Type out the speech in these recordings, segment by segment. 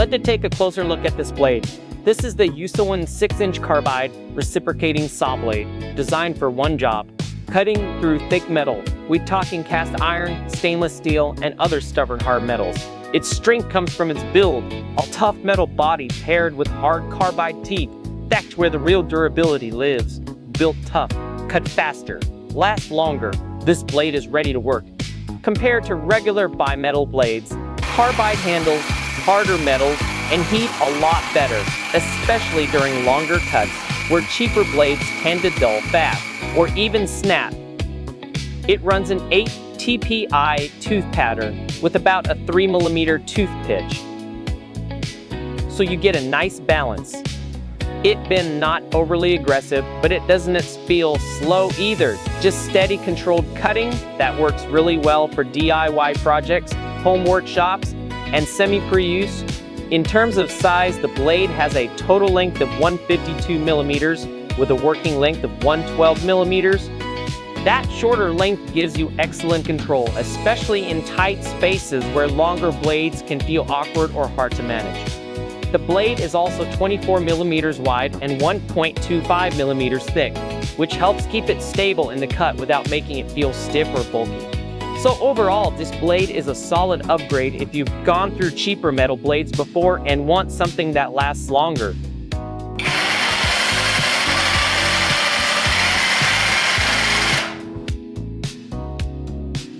Let's take a closer look at this blade. This is the USEWIN 6-inch carbide reciprocating saw blade, designed for one job: cutting through thick metal. We're talking cast iron, stainless steel, and other stubborn hard metals. Its strength comes from its build, a tough metal body paired with hard carbide teeth. That's where the real durability lives. Built tough, cut faster, last longer. This blade is ready to work. Compared to regular bimetal blades, carbide handles harder metals and heat a lot better, especially during longer cuts where cheaper blades tend to dull fast or even snap. It runs an 8 TPI tooth pattern with about a 3mm tooth pitch, so you get a nice balance. It's been not overly aggressive, but it doesn't feel slow either. Just steady, controlled cutting that works really well for DIY projects, home workshops, and semi-pre-use. In terms of size, the blade has a total length of 152mm with a working length of 112mm. That shorter length gives you excellent control, especially in tight spaces where longer blades can feel awkward or hard to manage. The blade is also 24mm wide and 1.25mm thick, which helps keep it stable in the cut without making it feel stiff or bulky. So overall, this blade is a solid upgrade if you've gone through cheaper metal blades before and want something that lasts longer.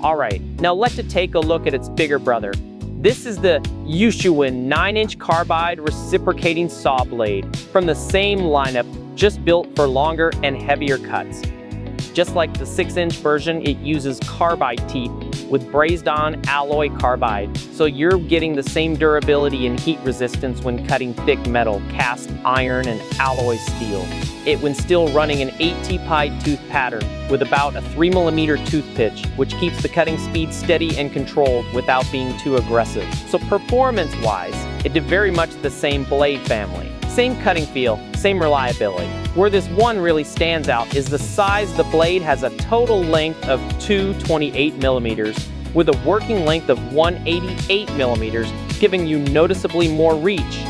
Alright, now let's take a look at its bigger brother. This is the USEWIN 9-inch carbide reciprocating saw blade from the same lineup, just built for longer and heavier cuts. Just like the 6-inch version, it uses carbide teeth with brazed-on alloy carbide, so you're getting the same durability and heat resistance when cutting thick metal, cast iron, and alloy steel. When still running an 8 TPI tooth pattern with about a 3mm tooth pitch, which keeps the cutting speed steady and controlled without being too aggressive. So performance-wise, it's very much the same blade family. Same cutting feel, same reliability. Where this one really stands out is the size. The blade has a total length of 228mm with a working length of 188mm, giving you noticeably more reach.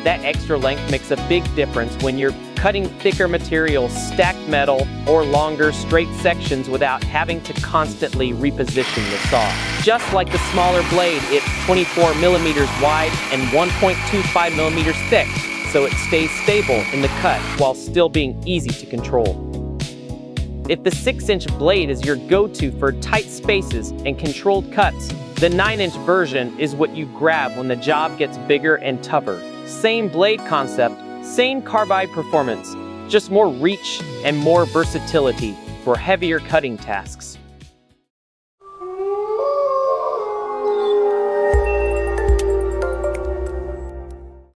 That extra length makes a big difference when you're cutting thicker materials, stacked metal, or longer straight sections without having to constantly reposition the saw. Just like the smaller blade, it's 24mm wide and 1.25mm thick, so it stays stable in the cut while still being easy to control. If the 6-inch blade is your go-to for tight spaces and controlled cuts, the 9-inch version is what you grab when the job gets bigger and tougher. Same blade concept, same carbide performance, just more reach and more versatility for heavier cutting tasks.